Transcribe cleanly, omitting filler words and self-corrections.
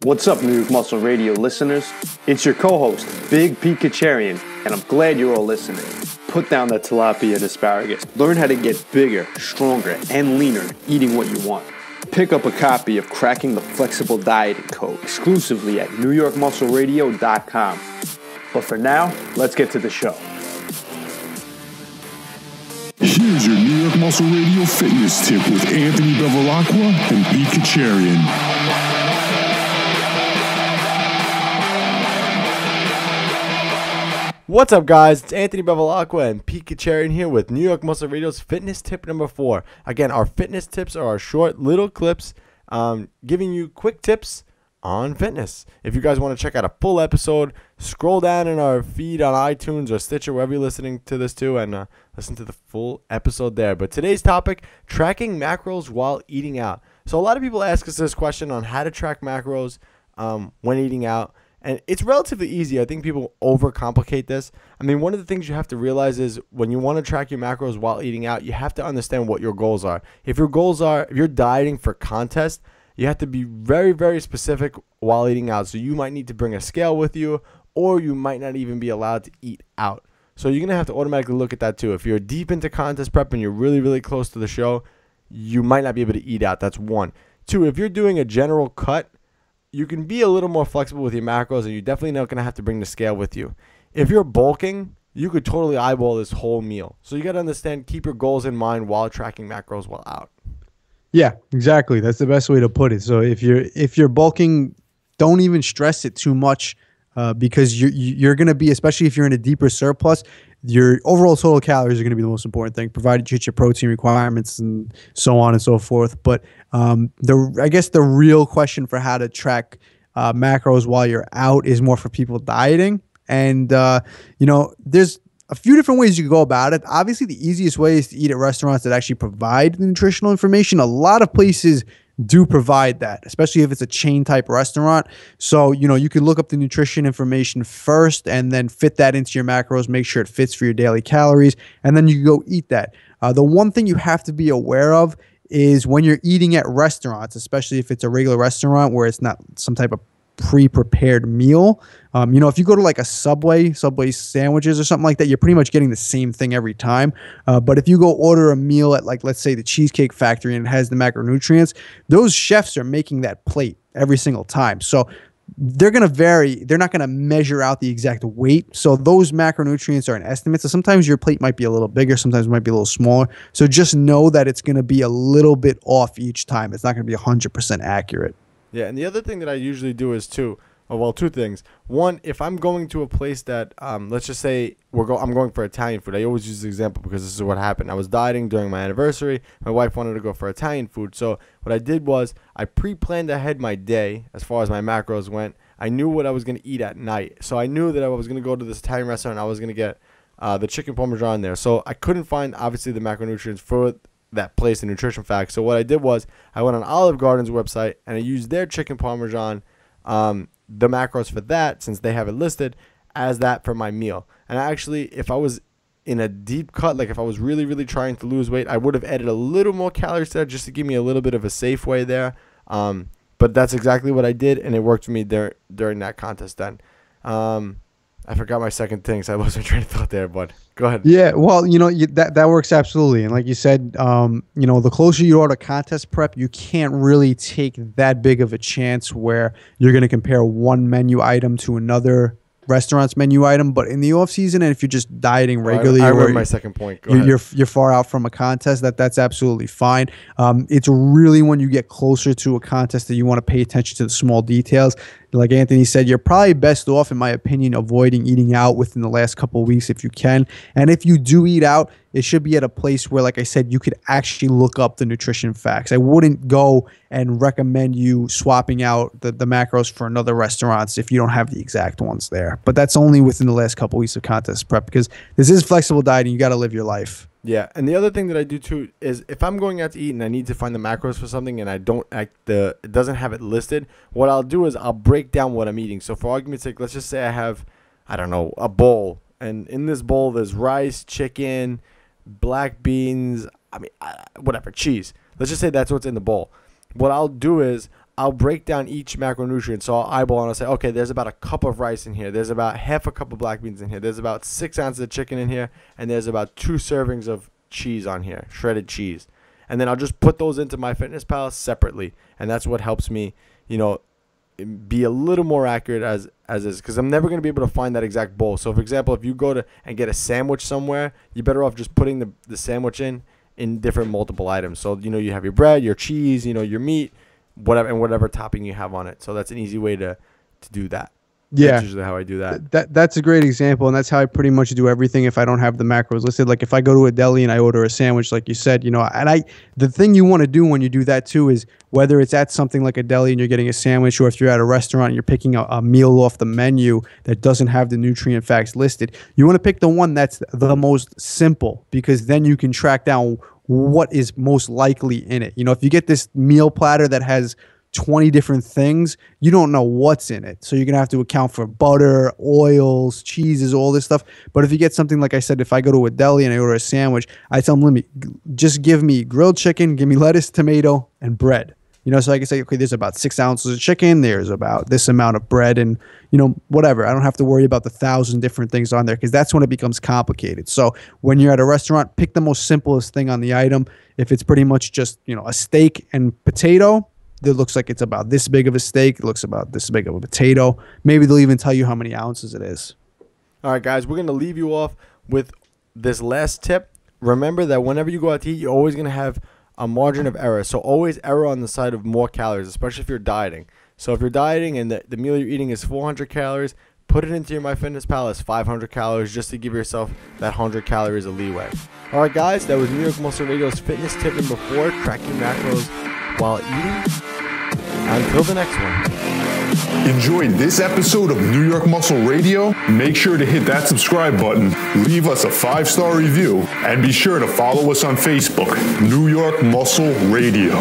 What's up, New York Muscle Radio listeners? It's your co-host, Big Pete Kacharian, and I'm glad you're all listening. Put down that tilapia and asparagus. Learn how to get bigger, stronger, and leaner eating what you want. Pick up a copy of Cracking the Flexible Dieting Code exclusively at NewYorkMuscleRadio.com. But for now, let's get to the show. Here's your New York Muscle Radio fitness tip with Anthony Bevilacqua and Pete Kacharian. What's up, guys? It's Anthony Bevilacqua and Pete Kacharian here with New York Muscle Radio's fitness tip number 4. Again, our fitness tips are our short little clips giving you quick tips on fitness. If you guys want to check out a full episode, scroll down in our feed on iTunes or Stitcher, wherever you're listening to this to, and listen to the full episode there. But today's topic, tracking macros while eating out. So a lot of people ask us this question on how to track macros when eating out. And it's relatively easy. I think people overcomplicate this. I mean, one of the things you have to realize is when you want to track your macros while eating out, you have to understand what your goals are. If you're dieting for contest, you have to be very, very specific while eating out. So you might need to bring a scale with you, or you might not even be allowed to eat out. So you're going to have to automatically look at that too. If you're deep into contest prep and you're really, really close to the show, you might not be able to eat out. That's one. Two, if you're doing a general cut, you can be a little more flexible with your macros, and you're definitely not going to have to bring the scale with you. If you're bulking, you could totally eyeball this whole meal. So you got to understand, keep your goals in mind while tracking macros while out. Yeah, exactly. That's the best way to put it. So if you're bulking, don't even stress it too much because you're going to be, especially if you're in a deeper surplus, your overall total calories are going to be the most important thing, provided you hit your protein requirements and so on and so forth. But I guess the real question for how to track macros while you're out is more for people dieting. And, there's a few different ways you can go about it. Obviously, the easiest way is to eat at restaurants that actually provide the nutritional information. A lot of places do provide that, especially if it's a chain type restaurant. So, you can look up the nutrition information first and then fit that into your macros, make sure it fits for your daily calories, and then you can go eat that. The one thing you have to be aware of is when you're eating at restaurants, especially if it's a regular restaurant where it's not some type of pre-prepared meal. If you go to like a Subway sandwiches or something like that, you're pretty much getting the same thing every time. But if you go order a meal at, like, let's say the Cheesecake Factory and it has the macronutrients, those chefs are making that plate every single time. So they're going to vary. They're not going to measure out the exact weight. So those macronutrients are an estimate. So sometimes your plate might be a little bigger. Sometimes it might be a little smaller. So just know that it's going to be a little bit off each time. It's not going to be 100% accurate. Yeah, and the other thing that I usually do is two things. One, if I'm going to a place that, let's just say I'm going for Italian food. I always use the example because this is what happened. I was dieting during my anniversary. My wife wanted to go for Italian food. So what I did was I pre-planned ahead my day as far as my macros went. I knew what I was going to eat at night. So I knew that I was going to go to this Italian restaurant and I was going to get the chicken parmesan there. So I couldn't find, obviously, the macronutrients for that place in Nutrition Facts. So what I did was I went on Olive Garden's website and I used their chicken parmesan, the macros for that, since they have it listed, as that for my meal. And actually, if I was in a deep cut, like if I was really, really trying to lose weight, I would have added a little more calories there just to give me a little bit of a safe way there. But that's exactly what I did, and it worked for me during that contest then. I forgot my second thing, so I lost my train of thought there, but go ahead. Yeah, well, that works absolutely. And like you said, the closer you are to contest prep, you can't really take that big of a chance where you're going to compare one menu item to another restaurant's menu item. But in the off season, and if you're just dieting regularly, I remember my second point. You're far out from a contest. That's absolutely fine. It's really when you get closer to a contest that you want to pay attention to the small details. Like Anthony said, you're probably best off, in my opinion, avoiding eating out within the last couple of weeks if you can. And if you do eat out, it should be at a place where, like I said, you could actually look up the nutrition facts. I wouldn't go and recommend you swapping out the macros for another restaurants if you don't have the exact ones there. But that's only within the last couple of weeks of contest prep, because this is flexible dieting. You got to live your life. Yeah, and the other thing that I do too is if I'm going out to eat and I need to find the macros for something and it doesn't have it listed, what I'll do is I'll break down what I'm eating. So for argument's sake, let's just say I have, a bowl, and in this bowl there's rice, chicken, black beans, whatever, cheese. Let's just say that's what's in the bowl. What I'll do is I'll break down each macronutrient. So I'll eyeball and I'll say, okay, there's about a cup of rice in here. There's about half a cup of black beans in here. There's about 6 ounces of chicken in here. And there's about 2 servings of cheese on here, shredded cheese. And then I'll just put those into MyFitnessPal separately. And that's what helps me, you know, be a little more accurate as is, because I'm never going to be able to find that exact bowl. So for example, if you go to and get a sandwich somewhere, you're better off just putting the sandwich in different multiple items. So, you know, you have your bread, your cheese, you know, your meat, whatever, and whatever topping you have on it. So that's an easy way to do that. Yeah, that's usually how I do that. That's a great example, and that's how I pretty much do everything if I don't have the macros listed. Like if I go to a deli and I order a sandwich, like you said, you know, and the thing you want to do when you do that too is whether it's at something like a deli and you're getting a sandwich, or if you're at a restaurant and you're picking a meal off the menu that doesn't have the nutrient facts listed, you want to pick the one that's the most simple, because then you can track down what is most likely in it. You know, if you get this meal platter that has 20 different things, you don't know what's in it. So you're going to have to account for butter, oils, cheeses, all this stuff. But if you get something, like I said, if I go to a deli and I order a sandwich, I tell them, just give me grilled chicken, give me lettuce, tomato, and bread. You know, so I can say, okay, there's about 6 ounces of chicken, there's about this amount of bread, and, you know, whatever. I don't have to worry about the 1,000 different things on there, because that's when it becomes complicated. So when you're at a restaurant, pick the most simplest thing on the item. If it's pretty much just, you know, a steak and potato, it looks like it's about this big of a steak. It looks about this big of a potato. Maybe they'll even tell you how many ounces it is. All right, guys, we're going to leave you off with this last tip. Remember that whenever you go out to eat, you're always going to have a margin of error. So always error on the side of more calories, especially if you're dieting. So if you're dieting and the meal you're eating is 400 calories, put it into your MyFitnessPal as 500 calories, just to give yourself that 100 calories of leeway. All right, guys, that was New York Muscle Radio's fitness tip number 4, tracking macros while eating. Until the next one. Enjoyed this episode of New York Muscle Radio? Make sure to hit that subscribe button, leave us a 5-star review, and be sure to follow us on Facebook, New York Muscle Radio.